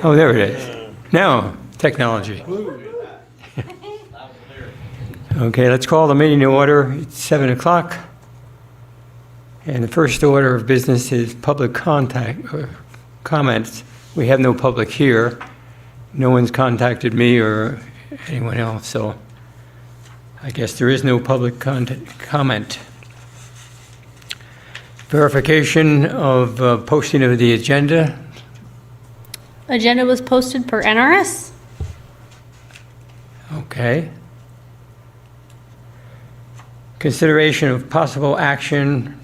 Oh, there it is. Now, technology. Okay, let's call the meeting to order. It's 7 o'clock. And the first order of business is public contact, or comments. We have no public here. No one's contacted me or anyone else, so I guess there is no public comment. Verification of posting of the agenda. Agenda was posted per NRS. Okay. Consideration of possible action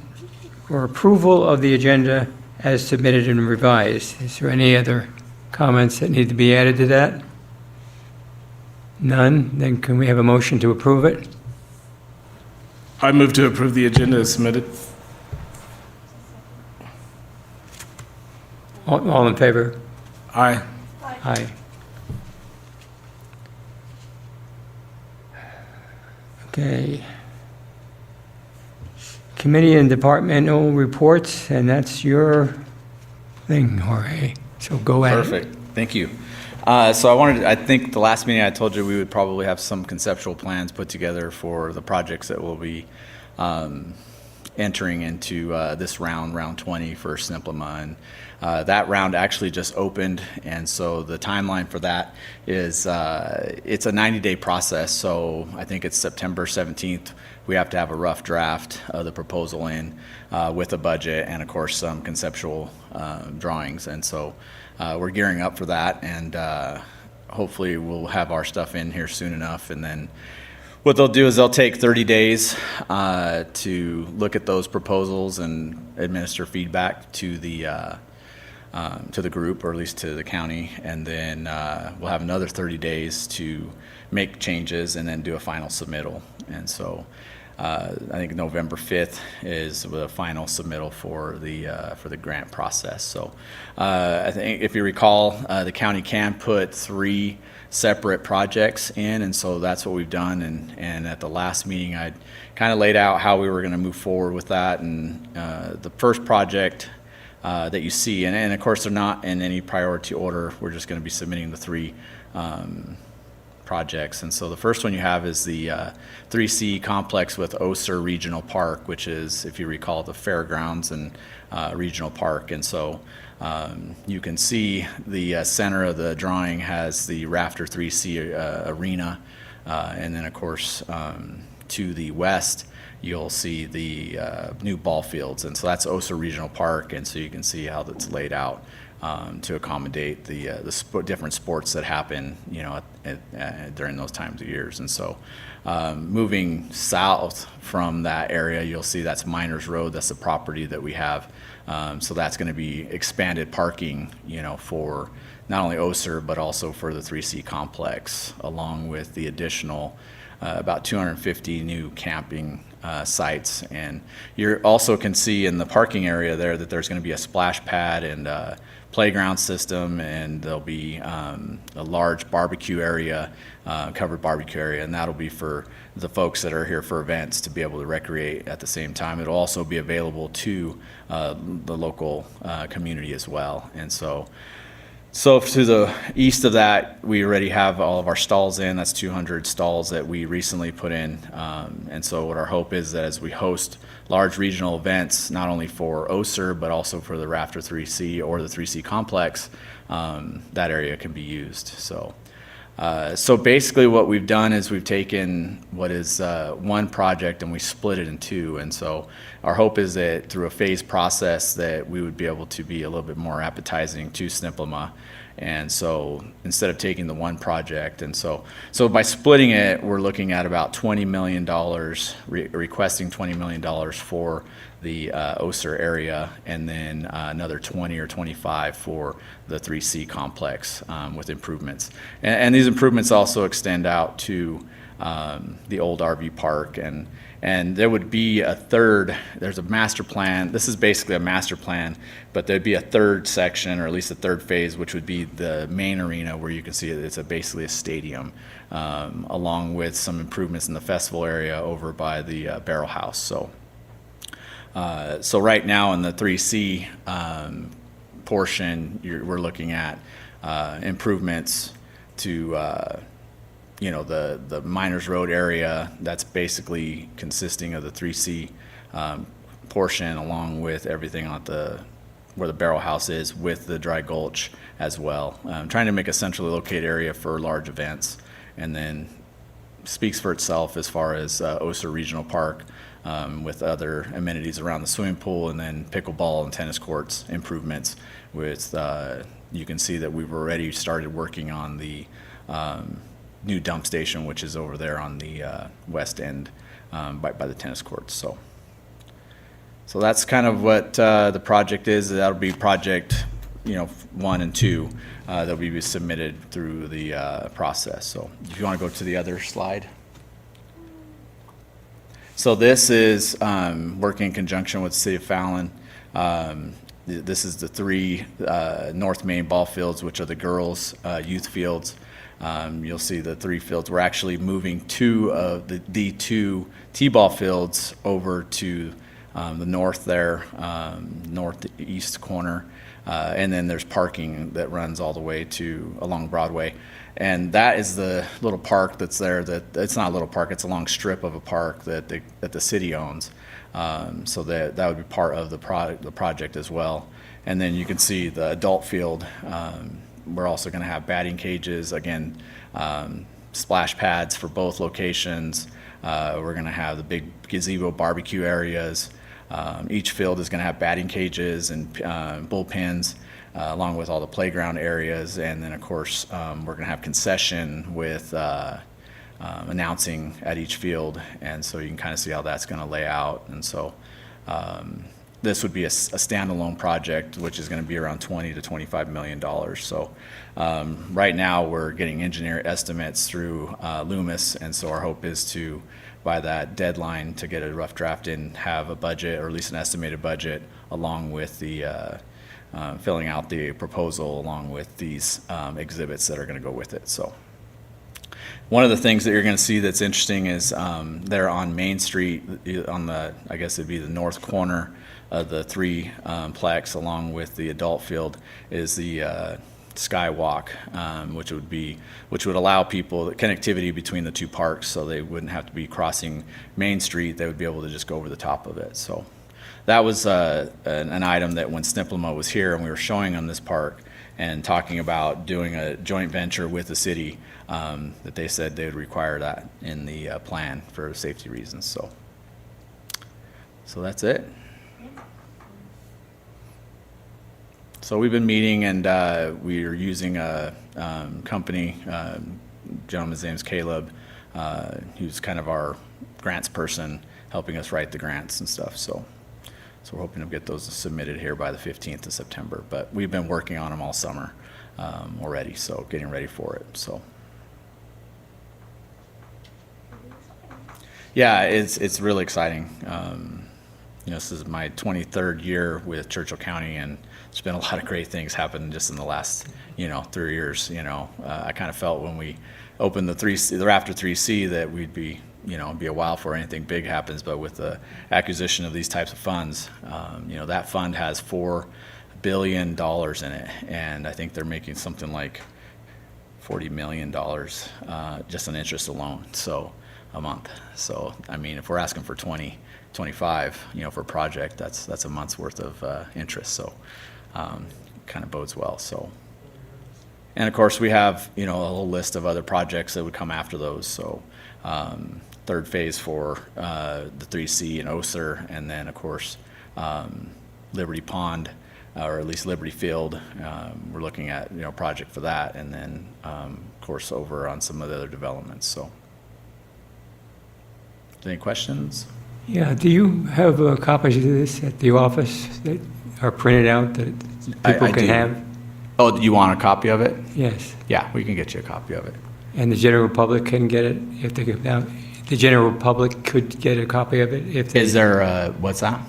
or approval of the agenda as submitted and revised. Is there any other comments that need to be added to that? None? Then can we have a motion to approve it? I move to approve the agenda as submitted. All in favor? Aye. Aye. Okay. Committee and departmental reports, and that's your thing, Jorge. So go ahead. Perfect. Thank you. So I think the last meeting I told you we would probably have some conceptual plans put together for the projects that will be entering into this round 20 for Simplima. And that round actually just opened, and so the timeline for that is it's a 90-day process. So I think it's September 17th. We have to have a rough draft of the proposal in with a budget and, of course, some conceptual drawings. And so we're gearing up for that, and hopefully we'll have our stuff in here soon enough. And then what they'll do is they'll take 30 days to look at those proposals and administer feedback to the group, or at least to the county, and then we'll have another 30 days to make changes and then do a final submittal. And so I think November 5th is the final submittal for the grant process. So I think if you recall, the county can put 3 separate projects in, and so that's what we've done. And at the last meeting, I kind of laid out how we were going to move forward with that. And the first project that you see, and of course they're not in any priority order. We're just going to be submitting the 3 projects. And so the first one you have is the 3C complex with Oser Regional Park, which is, if you recall, the fairgrounds and regional park. And so you can see the center of the drawing has the Rafter 3C arena, and then of course to the west you'll see the new ball fields, and so that's Oser Regional Park. And so you can see how that's laid out to accommodate the different sports that happen, during those times of years. And so moving south from that area, you'll see that's Miners Road. That's the property that we have. So that's going to be expanded parking, for not only Oser but also for the 3C complex, along with the additional about 250 new camping sites. And you also can see in the parking area there that there's going to be a splash pad and playground system, and there'll be a large barbecue area, covered barbecue area, and that'll be for the folks that are here for events to be able to recreate at the same time. It'll also be available to the local community as well. And so to the east of that, we already have all of our stalls in. That's 200 stalls that we recently put in. And so what our hope is that as we host large regional events, not only for Oser, but also for the Rafter 3C or the 3C complex, that area can be used. So basically what we've done is we've taken what is one project and we split it in 2. And so our hope is that through a phased process that we would be able to be a little bit more appetizing to Simplima. And so instead of taking the one project, and so by splitting it, we're looking at about $20 million, requesting $20 million for the Oser area, and then another 20 or 25 for the 3C complex with improvements. And these improvements also extend out to the old RV park, and there would be a third, there's a master plan. This is basically a master plan, but there'd be a third section, or at least a third phase, which would be the main arena where you can see it's basically a stadium, along with some improvements in the festival area over by the Barrel House. So right now in the 3C portion, we're looking at improvements to, the Miners Road area. That's basically consisting of the 3C portion, along with everything on where the barrel house is, with the dry gulch as well. Trying to make a centrally located area for large events, and then speaks for itself as far as Oster Regional Park, with other amenities around the swimming pool, and then pickleball and tennis courts improvements. With you can see that we've already started working on the new dump station, which is over there on the west end by the tennis courts. So that's kind of what the project is. That'll be project 1 and 2 that'll be submitted through the process. So if you want to go to the other slide. So this is working in conjunction with the City of Fallon. This is the 3 North Main ball fields, which are the girls' youth fields. You'll see the 3 fields. We're actually moving 2 of the 2 T-ball fields over to the north there, northeast corner. And then there's parking that runs all the way along Broadway. And that is the little park that's there. It's not a little park, it's a long strip of a park that the city owns. So that would be part of the project as well. And then you can see the adult field. We're also going to have batting cages, again, splash pads for both locations. We're going to have the big gazebo barbecue areas. Each field is going to have batting cages and bullpens, along with all the playground areas. And then, of course, we're going to have concession with announcing at each field. And so you can kind of see how that's going to lay out. And so this would be a standalone project, which is going to be around $20 to $25 million. So right now we're getting engineer estimates through Loomis. And so our hope is to, by that deadline, to get a rough draft in, have a budget, or at least an estimated budget, along with the filling out the proposal along with these exhibits that are going to go with it. So one of the things that you're going to see that's interesting is there on Main Street, on the, I guess it'd be the north corner of the 3 plex, along with the adult field, is the Skywalk, which would allow people connectivity between the 2 parks, so they wouldn't have to be crossing Main Street. They would be able to just go over the top of it. So that was an item that when Sniplama was here and we were showing on this park and talking about doing a joint venture with the city, that they said they would require that in the plan for safety reasons. So that's it. So we've been meeting, and we are using a company, gentleman's name is Caleb, who's kind of our grants person, helping us write the grants and stuff. So we're hoping to get those submitted here by the 15th of September. But we've been working on them all summer already, so getting ready for it. So yeah, it's really exciting. This is my 23rd year with Churchill County, and there's been a lot of great things happen just in the last, 3 years. I kind of felt when we opened the Raptor 3C that we'd be, be a while before anything big happens. But with the acquisition of these types of funds, that fund has $4 billion in it, and I think they're making something like $40 million just on interest alone, so a month. So I mean, if we're asking for 25, for a project, that's a month's worth of interest. So kind of bodes well. So, and of course we have a whole list of other projects that would come after those. So 3rd phase for the 3C and Oster, and then of course Liberty Pond, or at least Liberty Field. We're looking at a project for that, and then of course over on some of the other developments. So any questions? Yeah, do you have copies of this at the office that are printed out that people I can do. have? Oh, you want a copy of it? Yes. Yeah, we can get you a copy of it. And the general public can get it if they get out? The general public could get a copy of it if they... Is there what's that?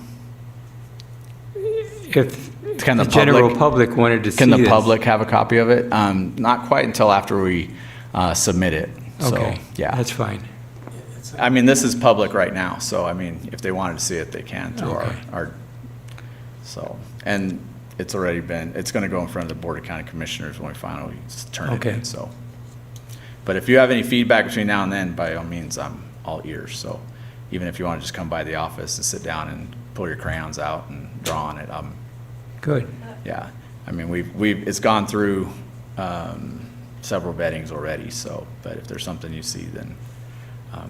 If Can the the general public- public wanted to see Can the this. public have a copy of it? Not quite until after we submit it. So, Okay, yeah. that's fine. I mean, this is public right now, so I mean, if they wanted to see it, they can through Okay. our, so, and it's already been, it's going to go in front of the Board of County Commissioners when we finally turn it Okay. in, so. But if you have any feedback between now and then, by all means, I'm all ears, so even if you want to just come by the office and sit down and pull your crayons out and draw on it, Good. yeah. I mean, it's gone through several vettings already, so, but if there's something you see, then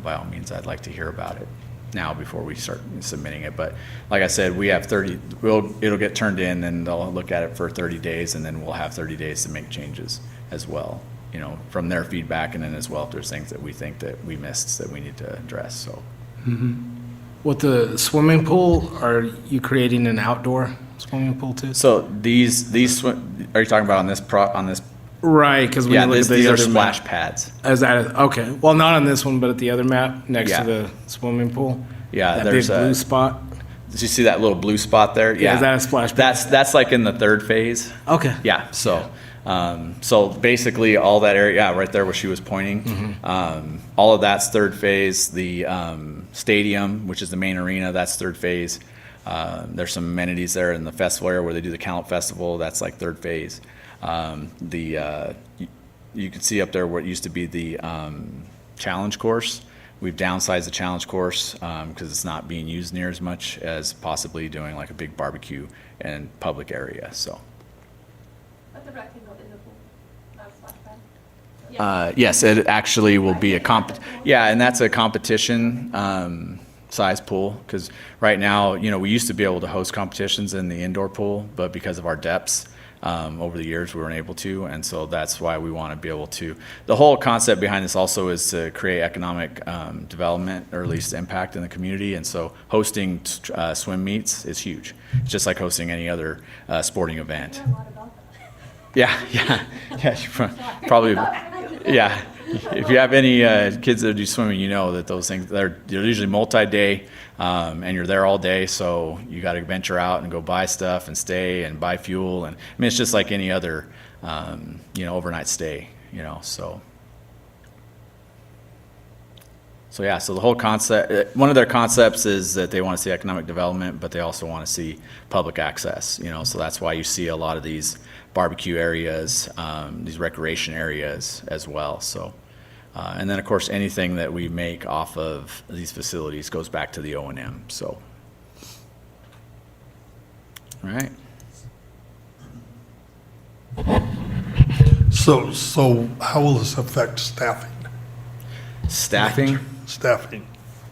by all means, I'd like to hear about it now before we start submitting it. But like I said, we have it'll get turned in, and they'll look at it for 30 days, and then we'll have 30 days to make changes as well, you know, from their feedback, and then as well, if there's things that we think that we missed that we need to address, so. With the swimming pool, are you creating an outdoor swimming pool too? So these are you talking about on this Right, because when yeah, you look at these the are other splash map, pads. is that okay? Well, not on this one, but at the other map next Yeah. to the swimming pool. Yeah, that there's big blue spot. Did you see that little blue spot there? Yeah, is that a splash pad? That's like in the third phase. Okay. Yeah, so, so basically all that area, yeah, right there where she was pointing, all of that's third phase. The stadium, which is the main arena, that's third phase. There's some amenities there in the festival area where they do the Calent Festival, that's like third phase. You can see up there where it used to be the challenge course. We've downsized the challenge course because it's not being used near as much as possibly doing like a big barbecue and public area, so. But the rectangle in the pool, not a splash pad? Yes, it actually will be yeah, and that's a competition size pool, because right now, you know, we used to be able to host competitions in the indoor pool, but because of our depths, over the years, we weren't able to, and so that's why we want to be able to. The whole concept behind this also is to create economic development, or at least impact in the community, and so hosting swim meets is huge. It's just like hosting any other sporting event. A lot about that. Yeah, you probably, yeah. If you have any kids that do swimming, you know that those things, they're usually multi-day, and you're there all day, so you got to venture out and go buy stuff and stay and buy fuel, and I mean, it's just like any other, overnight stay, so. So yeah, so the whole concept, one of their concepts is that they want to see economic development, but they also want to see public access, so that's why you see a lot of these barbecue areas, these recreation areas as well, so. And then, of course, anything that we make off of these facilities goes back to the O&M, so. All right. So how will this affect staffing? Staffing? Staffing.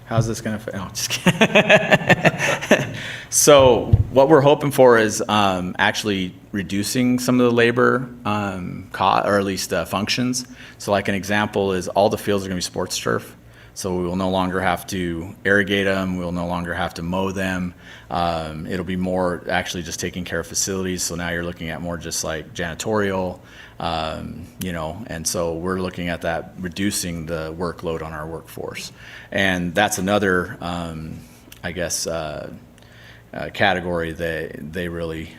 How's this going to fit? No, just kidding. So what we're hoping for is actually reducing some of the labor or at least functions. So like an example is all the fields are going to be sports turf. So we will no longer have to irrigate them. We'll no longer have to mow them. It'll be more actually just taking care of facilities. So now you're looking at more just like janitorial, and so we're looking at that, reducing the workload on our workforce. And that's another, category that they really,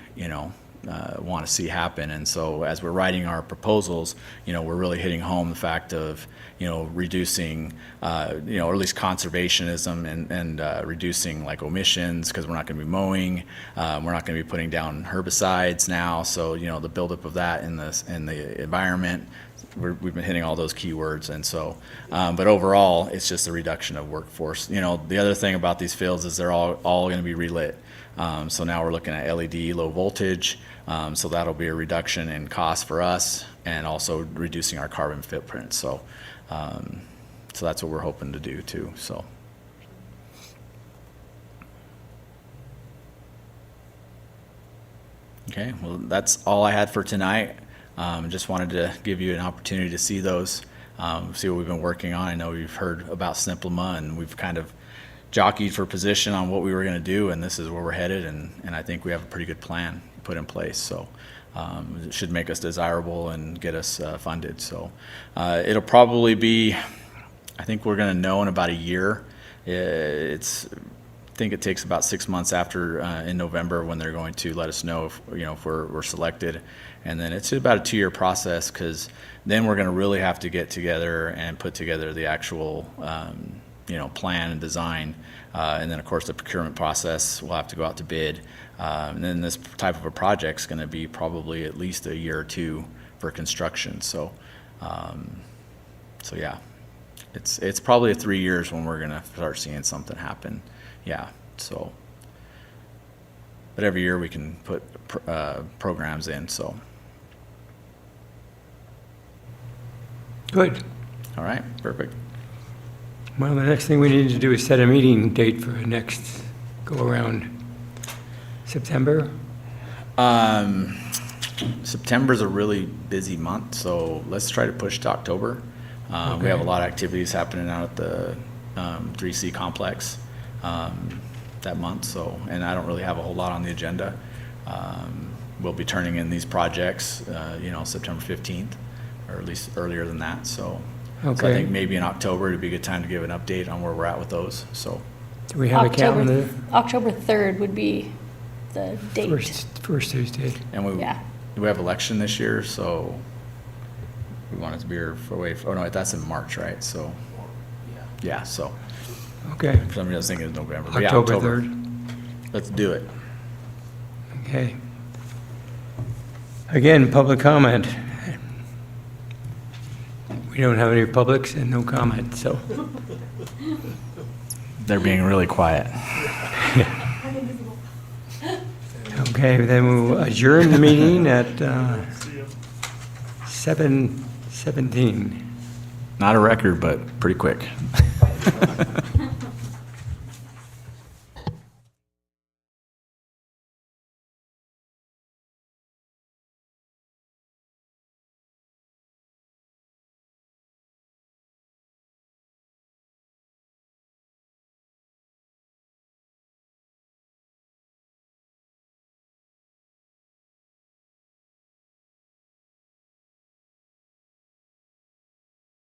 want to see happen. And so as we're writing our proposals, we're really hitting home the fact of, reducing, or at least conservationism and reducing like omissions, because we're not going to be mowing, we're not going to be putting down herbicides now. So, the buildup of that in the environment, we've been hitting all those keywords. And so, but overall, it's just a reduction of workforce. The other thing about these fields is they're all going to be relit. So now we're looking at LED low voltage. So that'll be a reduction in cost for us and also reducing our carbon footprint. So, so that's what we're hoping to do too, so. Okay, well, that's all I had for tonight. Just wanted to give you an opportunity to see those, see what we've been working on. I know you've heard about SNPLMA, and we've kind of jockeyed for position on what we were going to do, and this is where we're headed, and I think we have a pretty good plan put in place. So it should make us desirable and get us funded. So it'll probably be, I think we're going to know in about a year. I think it takes about 6 months after in November when they're going to let us know if we're selected, and then it's about a 2-year process, because then we're going to really have to get together and put together the actual plan and design. And then, of course, the procurement process will have to go out to bid. And then this type of a project's going to be probably at least a year or two for construction. So, yeah, it's probably 3 years when we're going to start seeing something happen. Yeah, so. But every year we can put programs in, so. Good. All right, perfect. Well, the next thing we need to do is set a meeting date for next go-around. September? September's a really busy month, so let's try to push to October. We have a lot of activities happening out at the 3C complex that month, so, and I don't really have a whole lot on the agenda. We'll be turning in these projects, September 15th, or at least earlier than that, so. So I Okay. think maybe in October it'd be a good time to give an update on where we're at with those, so. Do we have a calendar? October 3rd would be the date. First Tuesday. And Yeah. we have election this year, so we want it to be that's in March, right? So, yeah, so, Okay. for some reason I was thinking it's November. But yeah, October 3rd. Let's do it. Okay. Again, public comment. We don't have any publics and no comment, so. They're being really quiet. Okay, then we'll adjourn the meeting at 7:17. Not a record, but pretty quick.